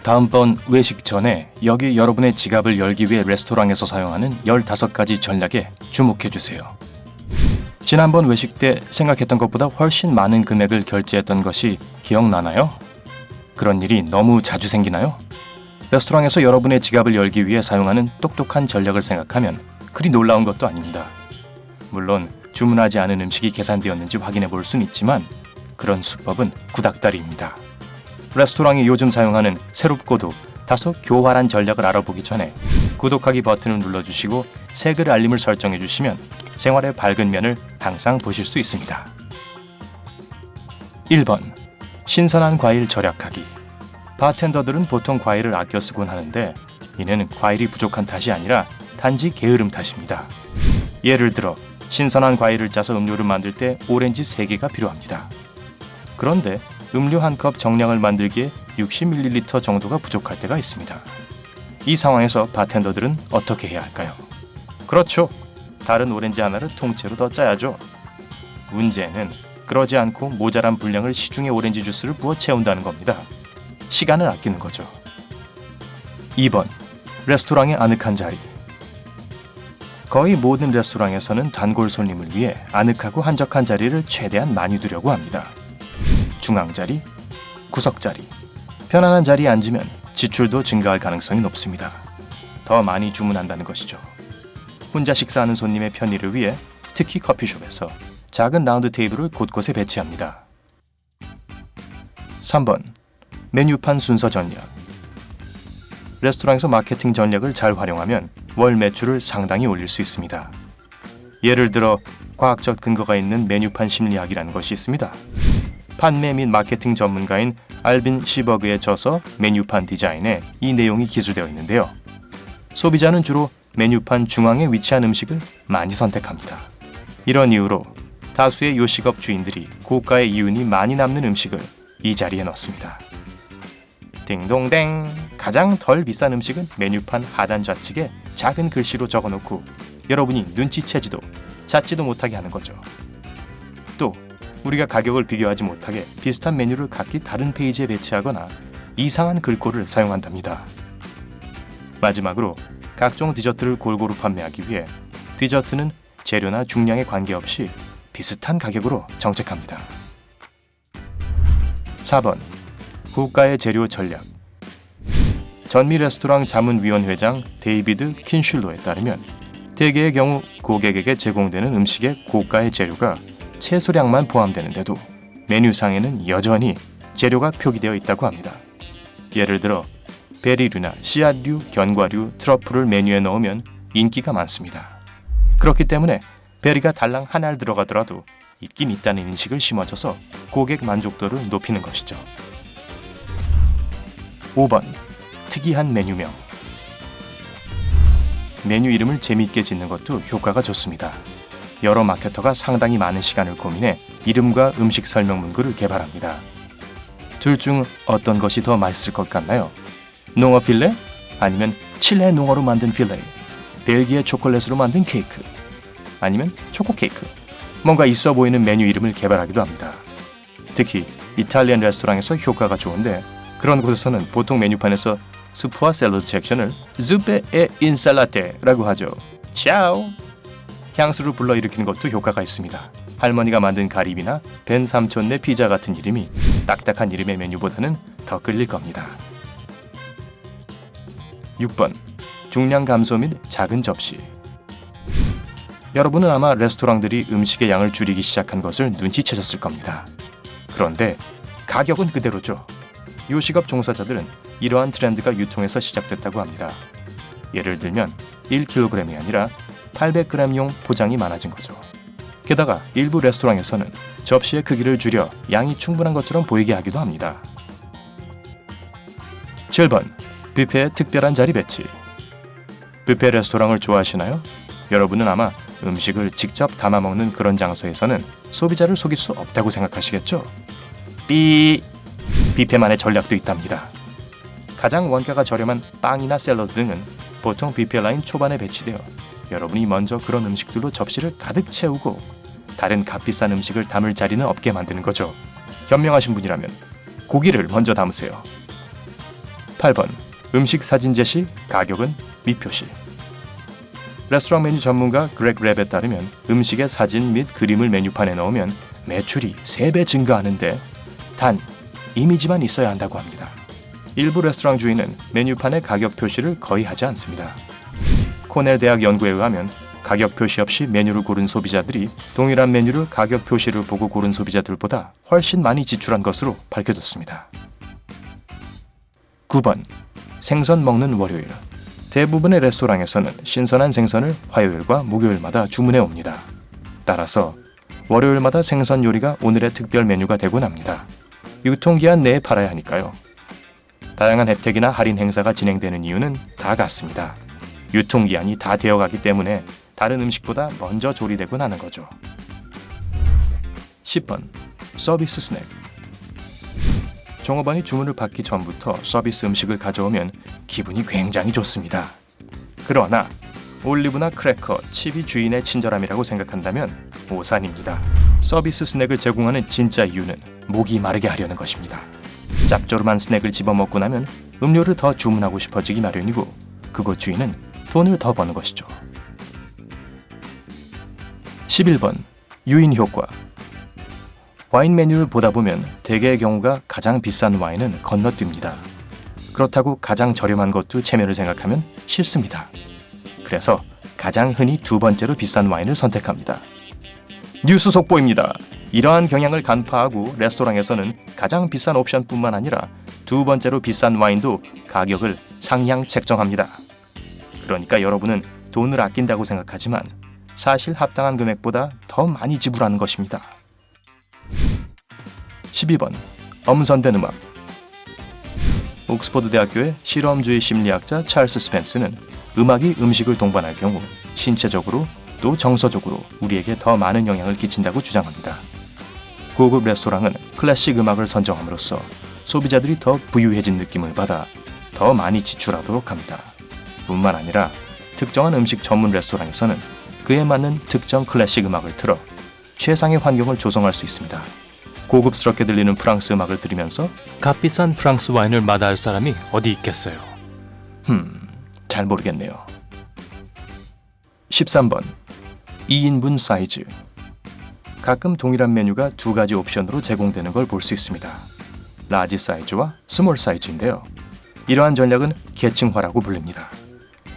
다음번 외식 전에 여기 여러분의 지갑을 열기 위해 레스토랑에서 사용하는 15가지 전략에 주목해주세요. 지난번 외식 때 생각했던 것보다 훨씬 많은 금액을 결제했던 것이 기억나나요? 그런 일이 너무 자주 생기나요? 레스토랑에서 여러분의 지갑을 열기 위해 사용하는 똑똑한 전략을 생각하면 그리 놀라운 것도 아닙니다. 물론 주문하지 않은 음식이 계산되었는지 확인해 볼 수는 있지만 그런 수법은 구닥다리입니다. 레스토랑이 요즘 사용하는 새롭고도 다소 교활한 전략을 알아보기 전에 구독하기 버튼을 눌러주시고 새 글 알림을 설정해 주시면 생활의 밝은 면을 항상 보실 수 있습니다. 1번. 신선한 과일 절약하기. 바텐더들은 보통 과일을 아껴 쓰곤 하는데 이는 과일이 부족한 탓이 아니라 단지 게으름 탓입니다. 예를 들어 신선한 과일을 짜서 음료를 만들 때 오렌지 3개가 필요합니다. 그런데 음료 한 컵 정량을 만들기에 60ml 정도가 부족할 때가 있습니다. 이 상황에서 바텐더들은 어떻게 해야 할까요? 그렇죠. 다른 오렌지 하나를 통째로 더 짜야죠. 문제는 그러지 않고 모자란 분량을 시중에 오렌지 주스를 부어 채운다는 겁니다. 시간을 아끼는 거죠. 2번. 레스토랑의 아늑한 자리. 거의 모든 레스토랑에서는 단골 손님을 위해 아늑하고 한적한 자리를 최대한 많이 두려고 합니다. 중앙자리, 구석자리. 편안한 자리에 앉으면 지출도 증가할 가능성이 높습니다. 더 많이 주문한다는 것이죠. 혼자 식사하는 손님의 편의를 위해 특히 커피숍에서 작은 라운드 테이블을 곳곳에 배치합니다. 3번. 메뉴판 순서 전략. 레스토랑에서 마케팅 전략을 잘 활용하면 월 매출을 상당히 올릴 수 있습니다. 예를 들어 과학적 근거가 있는 메뉴판 심리학이라는 것이 있습니다. 판매 및 마케팅 전문가인 알빈 시버그의 저서 메뉴판 디자인에 이 내용이 기술되어 있는데요. 소비자는 주로 메뉴판 중앙에 위치한 음식을 많이 선택합니다. 이런 이유로 다수의 요식업 주인들이 고가의 이윤이 많이 남는 음식을 이 자리에 넣습니다. 딩동댕! 가장 덜 비싼 음식은 메뉴판 하단 좌측에 작은 글씨로 적어놓고 여러분이 눈치채지도 찾지도 못하게 하는 거죠. 또 우리가 가격을 비교하지 못하게 비슷한 메뉴를 각기 다른 페이지에 배치하거나 이상한 글꼴을 사용한답니다. 마지막으로 각종 디저트를 골고루 판매하기 위해 디저트는 재료나 중량에 관계없이 비슷한 가격으로 정책합니다. 4번. 고가의 재료 전략. 전미 레스토랑 자문위원회장 데이비드 킨슐로에 따르면 대개의 경우 고객에게 제공되는 음식의 고가의 재료가 채소량만 포함되는데도 메뉴상에는 여전히 재료가 표기되어 있다고 합니다. 예를 들어 베리류나 씨앗류, 견과류, 트러플을 메뉴에 넣으면 인기가 많습니다. 그렇기 때문에 베리가 달랑 하나 들어가더라도 있긴 있다는 인식을 심어줘서 고객 만족도를 높이는 것이죠. 5번. 특이한 메뉴명. 메뉴 이름을 재미있게 짓는 것도 효과가 좋습니다. 여러 마케터가 상당히 많은 시간을 고민해 이름과 음식 설명 문구를 개발합니다. 둘 중 어떤 것이 더 맛있을 것 같나요? 농어 필레? 아니면 칠레 농어로 만든 필레? 벨기에 초콜릿으로 만든 케이크? 아니면 초코 케이크? 뭔가 있어 보이는 메뉴 이름을 개발하기도 합니다. 특히 이탈리안 레스토랑에서 효과가 좋은데 그런 곳에서는 보통 메뉴판에서 수프와 샐러드 섹션을 zuppe e insalata라고 하죠. 차오! 향수를 불러일으키는 것도 효과가 있습니다. 할머니가 만든 가리비나 벤 삼촌네 피자 같은 이름이 딱딱한 이름의 메뉴보다는 더 끌릴 겁니다. 6번. 중량 감소 및 작은 접시. 여러분은 아마 레스토랑들이 음식의 양을 줄이기 시작한 것을 눈치채셨을 겁니다. 그런데 가격은 그대로죠. 요식업 종사자들은 이러한 트렌드가 유통에서 시작됐다고 합니다. 예를 들면 1kg이 아니라 800g용 포장이 많아진 거죠. 게다가 일부 레스토랑에서는 접시의 크기를 줄여 양이 충분한 것처럼 보이게 하기도 합니다. 7번. 뷔페의 특별한 자리 배치. 뷔페 레스토랑을 좋아하시나요? 여러분은 아마 음식을 직접 담아 먹는 그런 장소에서는 소비자를 속일 수 없다고 생각하시겠죠? 뷔페만의 전략도 있답니다. 가장 원가가 저렴한 빵이나 샐러드 등은 보통 뷔페 라인 초반에 배치되어 여러분이 먼저 그런 음식들로 접시를 가득 채우고 다른 값비싼 음식을 담을 자리는 없게 만드는 거죠. 현명하신 분이라면 고기를 먼저 담으세요. 18번. 음식 사진 제시, 가격은 미표시. 레스토랑 메뉴 전문가 그렉 랩에 따르면 음식의 사진 및 그림을 메뉴판에 넣으면 매출이 3배 증가하는데 단 이미지만 있어야 한다고 합니다. 일부 레스토랑 주인은 메뉴판에 가격 표시를 거의 하지 않습니다. 코넬 대학 연구에 의하면 가격 표시 없이 메뉴를 고른 소비자들이 동일한 메뉴를 가격 표시를 보고 고른 소비자들보다 훨씬 많이 지출한 것으로 밝혀졌습니다. 9번. 생선 먹는 월요일. 대부분의 레스토랑에서는 신선한 생선을 화요일과 목요일마다 주문해 옵니다. 따라서 월요일마다 생선 요리가 오늘의 특별 메뉴가 되곤 합니다. 유통기한 내에 팔아야 하니까요. 다양한 혜택이나 할인 행사가 진행되는 이유는 다 같습니다. 유통기한이 다 되어가기 때문에 다른 음식보다 먼저 조리되곤 하는 거죠. 10번. 서비스 스낵. 종업원이 주문을 받기 전부터 서비스 음식을 가져오면 기분이 굉장히 좋습니다. 그러나 올리브나 크래커, 칩이 주인의 친절함이라고 생각한다면 오산입니다. 서비스 스낵을 제공하는 진짜 이유는 목이 마르게 하려는 것입니다. 짭조름한 스낵을 집어먹고 나면 음료를 더 주문하고 싶어지기 마련이고 그곳 주인은 돈을 더 버는 것이죠. 11번. 유인 효과. 와인 메뉴를 보다 보면 대개의 경우가 가장 비싼 와인은 건너뜁니다. 그렇다고 가장 저렴한 것도 체면을 생각하면 싫습니다. 그래서 가장 흔히 두 번째로 비싼 와인을 선택합니다. 뉴스 속보입니다. 이러한 경향을 간파하고 레스토랑에서는 가장 비싼 옵션뿐만 아니라 두 번째로 비싼 와인도 가격을 상향 책정합니다. 그러니까 여러분은 돈을 아낀다고 생각하지만 사실 합당한 금액보다 더 많이 지불하는 것입니다. 12번. 엄선된 음악. 옥스퍼드 대학교의 실험주의 심리학자 찰스 스펜스는 음악이 음식을 동반할 경우 신체적으로 또 정서적으로 우리에게 더 많은 영향을 끼친다고 주장합니다. 고급 레스토랑은 클래식 음악을 선정함으로써 소비자들이 더 부유해진 느낌을 받아 더 많이 지출하도록 합니다. 뿐만 아니라 특정한 음식 전문 레스토랑에서는 그에 맞는 특정 클래식 음악을 틀어 최상의 환경을 조성할 수 있습니다. 고급스럽게 들리는 프랑스 음악을 들으면서 값비싼 프랑스 와인을 마다할 사람이 어디 있겠어요. 잘 모르겠네요. 13번. 2인분 사이즈. 가끔 동일한 메뉴가 두 가지 옵션으로 제공되는 걸 볼 수 있습니다. 라지 사이즈와 스몰 사이즈인데요. 이러한 전략은 계층화라고 불립니다.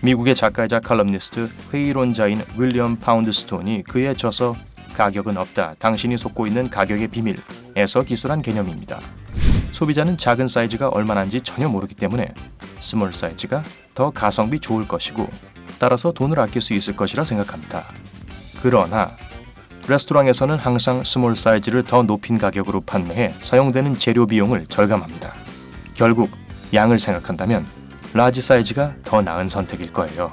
미국의 작가이자 칼럼니스트 회의론자인 윌리엄 파운드스톤이 그에 져서 가격은 없다, 당신이 속고 있는 가격의 비밀에서 기술한 개념입니다. 소비자는 작은 사이즈가 얼마나인지 전혀 모르기 때문에 스몰 사이즈가 더 가성비 좋을 것이고 따라서 돈을 아낄 수 있을 것이라 생각합니다. 그러나 레스토랑에서는 항상 스몰 사이즈를 더 높인 가격으로 판매해 사용되는 재료 비용을 절감합니다. 결국 양을 생각한다면 라지 사이즈가 더 나은 선택일 거예요.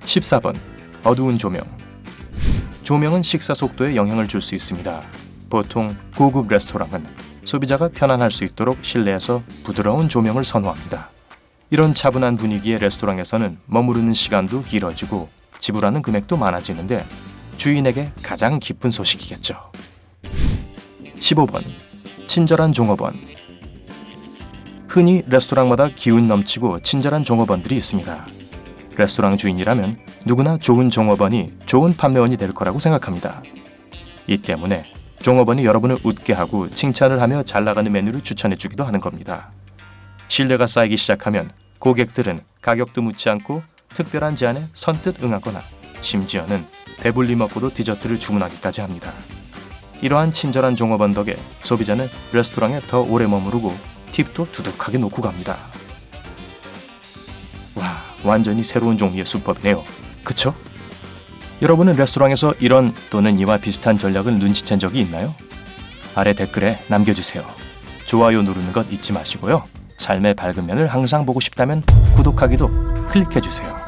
14번. 어두운 조명. 조명은 식사 속도에 영향을 줄 수 있습니다. 보통 고급 레스토랑은 소비자가 편안할 수 있도록 실내에서 부드러운 조명을 선호합니다. 이런 차분한 분위기의 레스토랑에서는 머무르는 시간도 길어지고 지불하는 금액도 많아지는데 주인에게 가장 기쁜 소식이겠죠. 15번. 친절한 종업원. 흔히 레스토랑마다 기운 넘치고 친절한 종업원들이 있습니다. 레스토랑 주인이라면 누구나 좋은 종업원이 좋은 판매원이 될 거라고 생각합니다. 이 때문에 종업원이 여러분을 웃게 하고 칭찬을 하며 잘 나가는 메뉴를 추천해 주기도 하는 겁니다. 신뢰가 쌓이기 시작하면 고객들은 가격도 묻지 않고 특별한 제안에 선뜻 응하거나 심지어는 배불리 먹고도 디저트를 주문하기까지 합니다. 이러한 친절한 종업원 덕에 소비자는 레스토랑에 더 오래 머무르고 팁도 두둑하게 놓고 갑니다. 와, 완전히 새로운 종류의 수법이네요. 그쵸? 여러분은 레스토랑에서 이런 또는 이와 비슷한 전략을 눈치챈 적이 있나요? 아래 댓글에 남겨주세요. 좋아요 누르는 것 잊지 마시고요. 삶의 밝은 면을 항상 보고 싶다면 구독하기도 클릭해주세요.